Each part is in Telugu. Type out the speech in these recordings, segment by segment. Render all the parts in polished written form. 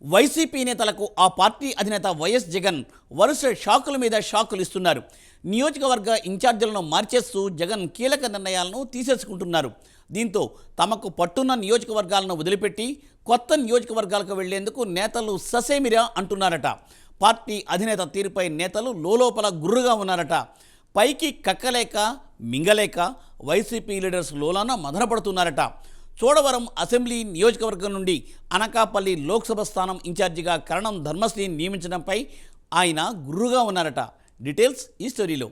వైసీపీ నేతలకు ఆ పార్టీ అధినేత వైఎస్ జగన్ వరుస షాకుల మీద షాకులు ఇస్తున్నారు. నియోజకవర్గ ఇన్ఛార్జీలను మార్చేస్తూ జగన్ కీలక నిర్ణయాలను తీసేసుకుంటున్నారు. దీంతో తమకు పట్టున్న నియోజకవర్గాలను వదిలిపెట్టి కొత్త నియోజకవర్గాలకు వెళ్లేందుకు నేతలు ససేమిరా అంటున్నారట. పార్టీ అధినేత తీరుపై నేతలు లోలోపల గుర్రుగా ఉన్నారట. పైకి కక్కలేక మింగలేక వైసీపీ లీడర్స్ లోలాన మదనపడుతున్నారట. చోడవరం అసెంబ్లీ నియోజకవర్గం నుండి అనకాపల్లి లోక్సభ స్థానం ఇన్ఛార్జిగా కరణం ధర్మశ్రీని నియమించడంపై ఆయన గుర్రుగా ఉన్నారట. డీటెయిల్స్ ఈ స్టోరీలో.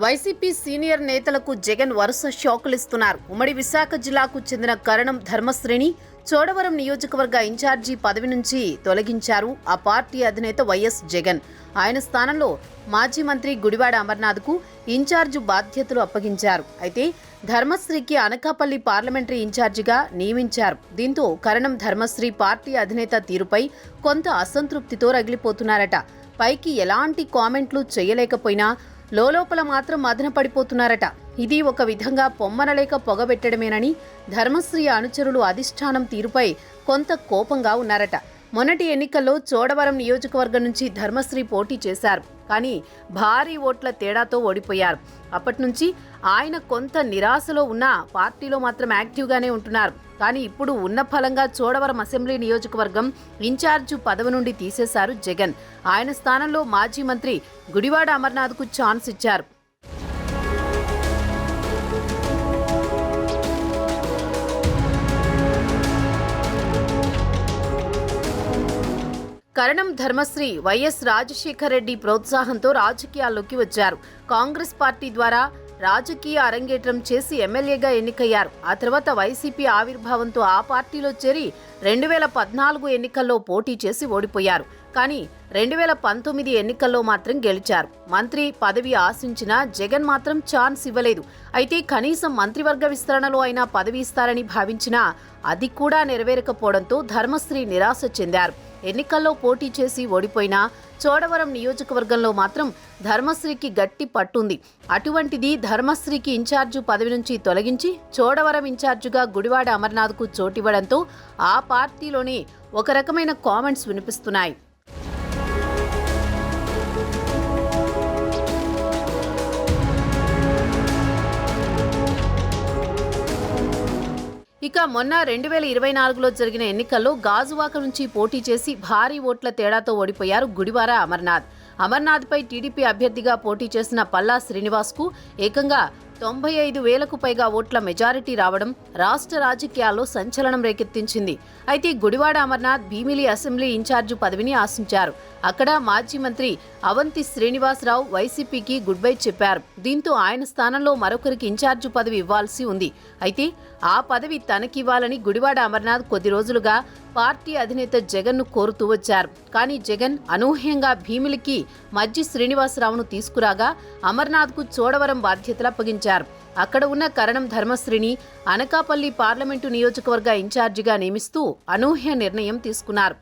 వైసీపీ సీనియర్ నేతలకు జగన్ వరుస షాకులిస్తున్నారు. ఉమ్మడి విశాఖ జిల్లాకు చెందిన కరణం ధర్మశ్రీని చోడవరం నియోజకవర్గ ఇన్ఛార్జి పదవి నుంచి తొలగించారు ఆ పార్టీ అధినేత వైఎస్ జగన్. ఆయన స్థానంలో మాజీ మంత్రి గుడివాడ అమర్నాథ్కు ఇన్ఛార్జి బాధ్యతలు అప్పగించారు. అయితే ధర్మశ్రీకి అనకాపల్లి పార్లమెంటరీ ఇన్ఛార్జిగా నియమించారు. దీంతో కరణం ధర్మశ్రీ పార్టీ అధినేత తీరుపై కొంత అసంతృప్తితో రగిలిపోతున్నారట. పైకి ఎలాంటి కామెంట్లు చేయలేకపోయినా లోపల మాత్రం మదన పడిపోతున్నారట. ఇది ఒక విధంగా పొమ్మనలేక పొగబెట్టడమేనని ధర్మశ్రీ అనుచరులు అధిష్టానం తీరుపై కొంత కోపంగా ఉన్నారట. మొన్నటి ఎన్నికల్లో చోడవరం నియోజకవర్గం నుంచి ధర్మశ్రీ పోటీ చేశారు. కానీ భారీ ఓట్ల తేడాతో ఓడిపోయారు. అప్పటి నుంచి ఆయన కొంత నిరాశలో ఉన్న పార్టీలో మాత్రం యాక్టివ్గానే ఉంటున్నారు. కానీ ఇప్పుడు ఉన్న ఫలంగా చోడవరం అసెంబ్లీ నియోజకవర్గం ఇన్ఛార్జు పదవి నుండి తీసేశారు జగన్. ఆయన స్థానంలో మాజీ మంత్రి గుడివాడ అమర్నాథ్కు ఛాన్స్ ఇచ్చారు. కరణం ధర్మశ్రీ వైఎస్ రాజశేఖర్ రెడ్డి ప్రోత్సాహంతో రాజకీయాల్లోకి వచ్చారు. కాంగ్రెస్ పార్టీ ద్వారా రాజకీయ అరంగేట్రం చేసి ఎమ్మెల్యేగా ఎన్నికయ్యారు. ఆ తర్వాత వైసీపీ ఆవిర్భావంతో ఆ పార్టీలో చేరి 2014 ఎన్నికల్లో పోటీ చేసి ఓడిపోయారు. కానీ 2019 ఎన్నికల్లో మాత్రం గెలిచారు. మంత్రి పదవి ఆశించిన జగన్ మాత్రం ఛాన్స్ ఇవ్వలేదు. అయితే కనీసం మంత్రివర్గ విస్తరణలో అయినా పదవి ఇస్తారని భావించినా అది కూడా నెరవేరకపోవడంతో ధర్మశ్రీ నిరాశ చెందారు. ఎన్నికల్లో పోటీ చేసి ఓడిపోయినా చోడవరం నియోజకవర్గంలో మాత్రం ధర్మశ్రీకి గట్టి పట్టుంది. అటువంటిది ధర్మశ్రీకి ఇన్ఛార్జు పదవి నుంచి తొలగించి చోడవరం ఇన్ఛార్జుగా గుడివాడ అమర్నాథ్కు చోటివ్వడంతో ఆ పార్టీలోనే ఒక రకమైన కామెంట్స్ వినిపిస్తున్నాయి. ఇక మొన్న 2024లో జరిగిన ఎన్నికల్లో గాజువాక నుంచి పోటీ చేసి భారీ ఓట్ల తేడాతో ఓడిపోయారు గుడివార అమర్నాథ్. అమర్నాథ్పై టీడీపీ అభ్యర్థిగా పోటీ చేసిన పల్లా శ్రీనివాస్కు ఏకంగా 95,000కు పైగా ఓట్ల మెజారిటీ రావడం రాష్ట్ర రాజకీయాల్లో సంచలనం రేకెత్తించింది. అయితే గుడివాడ అమర్నాథ్ భీమిలి అసెంబ్లీ ఇన్ఛార్జి పదవిని ఆశించారు. అక్కడ మాజీ మంత్రి అవంతి శ్రీనివాసరావు వైసీపీకి గుడ్ బై చెప్పారు. దీంతో ఆయన స్థానంలో మరొకరికి ఇన్ఛార్జి పదవి ఇవ్వాల్సి ఉంది. అయితే ఆ పదవి తనకివ్వాలని గుడివాడ అమర్నాథ్ కొద్ది రోజులుగా పార్టీ అధినేత జగన్ను కోరుతూ వచ్చారు. కానీ జగన్ అనూహ్యంగా భీమిలికి మజ్జి శ్రీనివాసరావును తీసుకురాగా అమర్నాథ్కు చోడవరం బాధ్యతలు అప్పగించారు. అక్కడ ఉన్న కరణం ధర్మశ్రీని అనకాపల్లి పార్లమెంటు నియోజకవర్గ ఇన్ఛార్జిగా నియమిస్తూ అనూహ్య నిర్ణయం తీసుకున్నారు.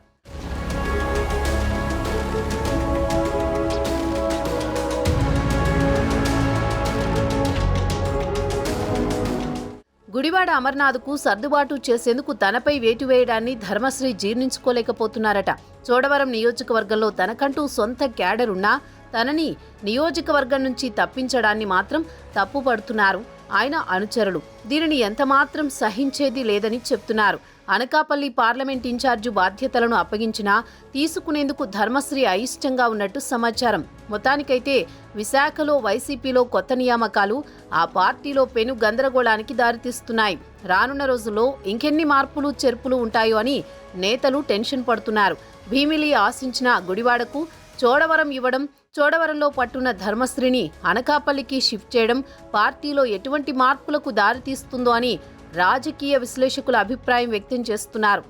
గుడివాడ అమర్నాథ్కు సర్దుబాటు చేసేందుకు తనపై వేటు వేయడాన్ని ధర్మశ్రీ జీర్ణించుకోలేకపోతున్నారట. చోడవరం నియోజకవర్గంలో తనకంటూ సొంత క్యాడర్ ఉన్నా తనని నియోజకవర్గం నుంచి తప్పించడాన్ని మాత్రం తప్పుపడుతున్నారు ఆయన అనుచరులు. దీనిని ఎంతమాత్రం సహించేది లేదని చెప్తున్నారు. అనకాపల్లి పార్లమెంట్ ఇన్ఛార్జు బాధ్యతలను అప్పగించినా తీసుకునేందుకు ధర్మశ్రీ అయిష్టంగా ఉన్నట్టు సమాచారం. మొత్తానికైతే విశాఖలో వైసీపీలో కొత్త నియామకాలు ఆ పార్టీలో పెను గందరగోళానికి దారితీస్తున్నాయి. రానున్న రోజుల్లో ఇంకెన్ని మార్పులు చేర్పులు ఉంటాయో అని నేతలు టెన్షన్ పడుతున్నారు. భీమిలి ఆశించిన గుడివాడకు చోడవరం ఇవ్వడం, చోడవరంలో పట్టున్న ధర్మశ్రీని అనకాపల్లికి షిఫ్ట్ చేయడం పార్టీలో ఎటువంటి మార్పులకు దారితీస్తుందో అని రాజకీయ విశ్లేషకుల అభిప్రాయం వ్యక్తం చేస్తున్నారు.